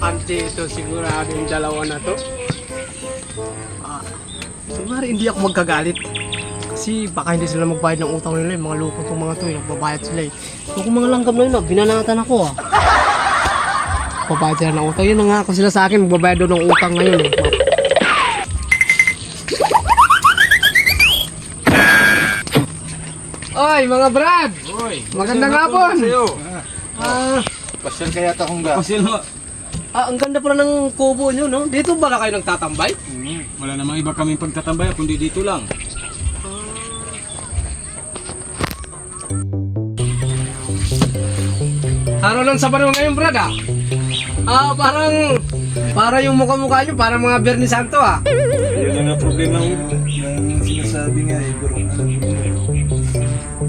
Andito sigurado yung dalawa na to. Siguro hindi ako magkagalit. Kasi baka hindi sila magbayad ng utang nila. Yung mga lupot ng mga to, nagbabayad sila eh. So, kung mga langgam na yun, binanatan ako Babayad sila ng utang. Yun na nga ako sila sa akin, magbabayad doon ng utang ngayon eh. Oy, mga brad! Oy, magandang hapon! Pasyal kaya takong ga. Pasyal mo. Ang ganda pala ng kubo nyo, no? Dito ba na kayo nagtatambay? Wala namang iba kaming pagtatambay kundi dito lang. Araw lang sa barong ngayon, brad, para yung mukha-mukha nyo, parang mga Bernie Santo, Yun na nga problema ko. Yung sinasabi nga eh, bro.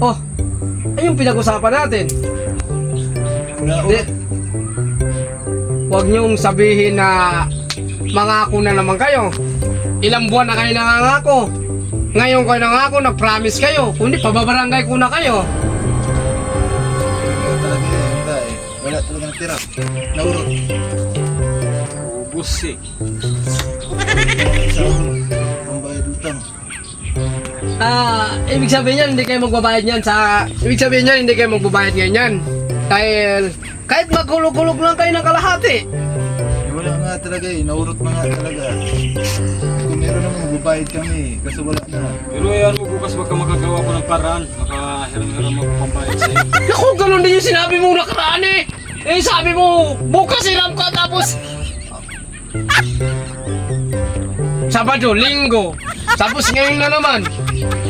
Oh, ay yung pinag-usapan natin. Huwag niyong sabihin na mangako na naman kayo. Ilang buwan na kayo nangangako. Ngayon kayo nangako, nag-promise kayo. Kundi pababarangay ko na kayo. Wala talaga natira. Naurot. Ubus eh. Ang bayad utang. Ibig sabihin niyan, hindi kayo magbabayad niyan Ibig sabihin niyan, hindi kayo magbabayad ngayon yan. Dahil, kahit magkulog-kulog lang kayo ng kalahati. Wala nga talaga eh. Naurot na nga talaga. Kung meron naman, magbabayad kami. Kasi wala na. Pero ayan mo bukas baka makagawa ko ng paraan. Makahiram-hiram ako pambayad sa'yo. Naku, ganun din yung sinabi mo nakaraan eh. Sabi mo, bukas hiram ka tapos Sabado, Linggo. Tapos ngayon na naman.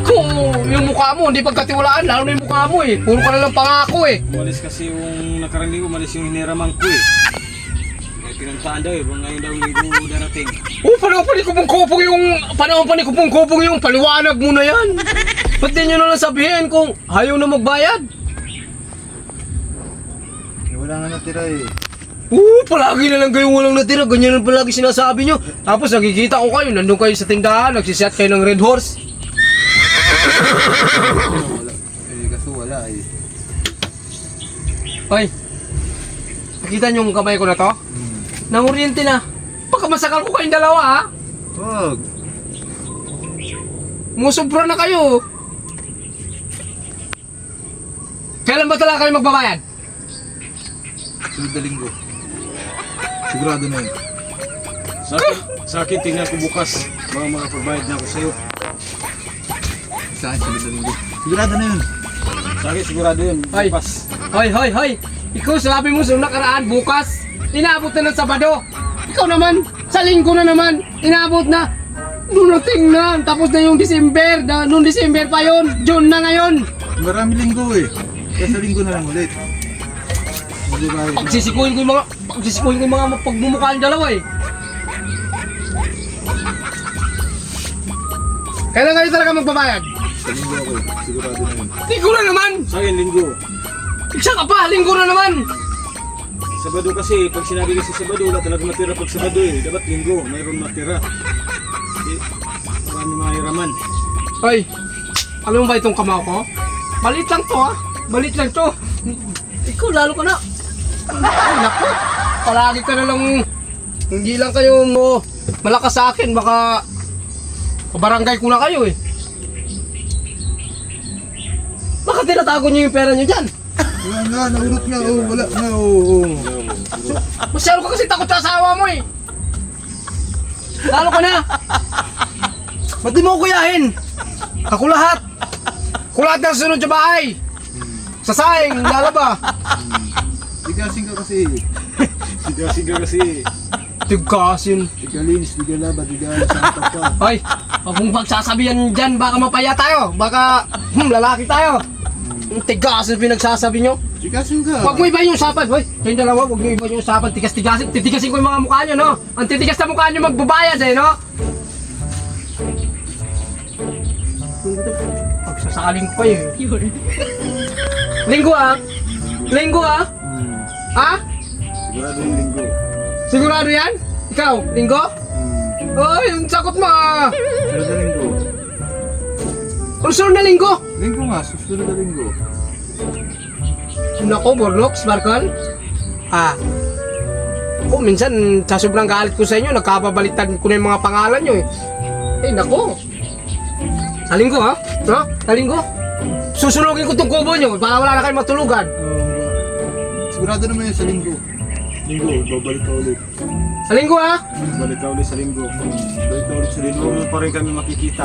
Kung yung mukha mo, hindi pagkatiwalaan, lalo na yung mukha mo eh. Puro ka na lang pangako eh. Umalis kasi yung nakarang linggo, umalis yung hiniraman ko eh. May pinuntaan daw eh, ngayon daw linggo darating. Panahon pa ni Kupong yung paliwanag mo na yan. Ba't di nyo na lang sabihin kung ayaw na magbayad? Wala nga natira eh. Palagi na lang kayong walang natira. Ganyan lang palagi sinasabi nyo. Tapos nakikita ko kayo, nandun kayo sa tindahan, nagsisiyat kayo ng Red Horse. Wala. Kaso wala eh. Hoy, nakita nyo yung kamay ko na to? Nanguryente na. Baka masakal ko kayong dalawa Wag. Musubra na kayo. Kailan ba talaga kayo magbabayad? Sunod na linggo. Sigurado na yun. Sa akin, tingnan ko bukas. Mga makapagbayad na ako sa'yo. Sa akin, sunod na linggo. Sigurado na yun. Sa akin, sigurado yun. Hoy. Bukas. Hoy. Ikaw sabi mo sa nakaraan bukas. Inaabot na ng Sabado. Ikaw naman, sa Linggo na naman. Inaabot na. Dunating na. Tapos na yung December. Noong December pa yon. June na ngayon. Marami linggo eh. Kaya sa linggo na lang ulit. Magbabayad na. Pagsisikuhin ko yung mga pagmumukha ng dalawa eh. Kailan kayo talaga magbabayad? Sa linggo ako eh. Sigurado na yun. Linggo na naman! Sa akin, linggo. Isa ka pa, linggo na naman! Sabado kasi, pag sinabi kasi Sabado, wala talaga matira pag Sabado eh. Dapat linggo, mayroon matira. Kasi, marami mahiraman. Hoy, alam mo ba itong kamao ko? Balit lang to Balit lang to. Ikaw lalo ka na. Ay, naku. Palagi ka na lang. Hindi lang kayo malakas sa akin. Baka kabarangay ko na kayo eh. Baka tinatago niyo yung pera niyo dyan. Wala nga, naurot nga. Oh, wala nga. Oh. Masyado ka kasi takot sa asawa mo eh. Lalo ka na. Ba't di mo kuyahin? Ako lahat. Ako lahat ng sunod sa bahay. Sa saing, lalaba. Tigasin ka kasi. Siga kasi. Tigasin. Tigalinis, tigalaba, tigalis. Santa pa. Hoy, huwag mong pagsasabihan dyan. Baka mapaya tayo. Baka lalaki tayo. Tigasin pinagsasabi nyo. Tigasin ka. Huwag mo ibahin yung usapan. Hoy, kayong dalawa, huwag mo ibahin yung usapan. Tigas-tigasin. Titigasin ko yung mga mukha nyo, no? Ang titigas na mukha nyo magbabayad eh, no? Pagsasakaling ko kayo eh. Linggo Linggo Ha? Sigurado yung linggo. Sigurado yan? Ikaw, linggo? Ay, yung sakot mo Susunod na linggo. Susunod na linggo? Linggo nga, susunod na linggo. Nako, Borlox, Barkal. Oh, minsan sa sobrang galit ko sa inyo, nagkababaliktad ko na yung mga pangalan nyo eh. Eh, nako. Sa linggo ha? Ha? Sa linggo? Susunugin ko tong kubo nyo para wala na kayong matulugan. Sigurado naman yun sa linggo. Linggo, babalik ka ulit. Sa linggo ha? Balik ka ulit sa linggo. Balik ka ulit sa linggo. Mo pa rin kami makikita.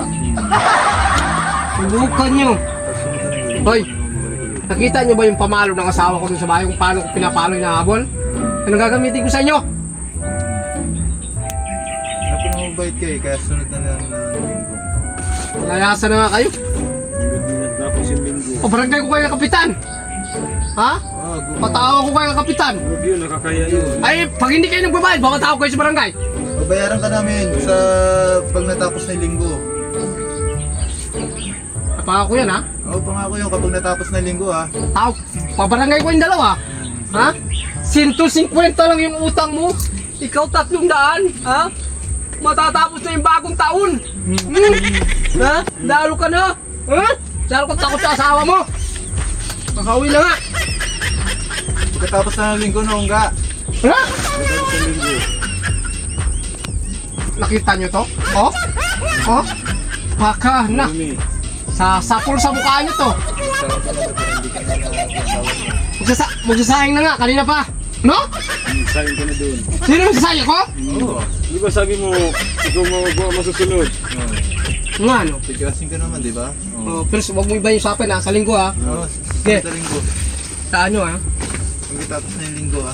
Subukan nyo. Kasunod na yun. Hoy, nakita nyo ba yung pamalo ng asawa ko dun sa bahay kung paano ko pinapalo yung habol? Anong gagamitin ko sa inyo? Napinamabait ka eh, kaya sunod na lang na linggo. Layasan na nga kayo. Tapos yung linggo. O, barangay ko kayo ng kapitan. Ha? Patawag ko kayo ng kapitan. Huwag yun, nakakaya yun. Ay, pag hindi kayo nagbabayad, baka tawag kayo sa barangay. Babayaran ka namin sa pag natapos na yung linggo. Napaka ko yan ha? Oo, pangako yun kapag natapos na yung linggo ha. Tawag, pabarangay ko yung dalawa. Ha? 150 lang yung utang mo. Ikaw 300, ha? Matatapos na yung bagong taon. Ha? Lalo ka na. Ha? Lalo ka takot sa asawa mo. Makauwi na nga. Pagkatapos na ng linggo noong ga. Ha? Tapos yung linggo. Nakita nyo to? Oh? Oh? Baka na. Mami, Sapul sa mukha nyo to. Magsasayang na nga, kanina pa. No? sayang ka na doon. Sino magsasayang ko? Oo. Di ba sabi mo, ikaw masusunod? Nga no. Tigasin ka naman, di ba? Oh, pero wag mo iba yung sapin ha, sa linggo ha. Oo, Okay. sa linggo. Saan nyo ha? Pagkatapos na yung linggo ha.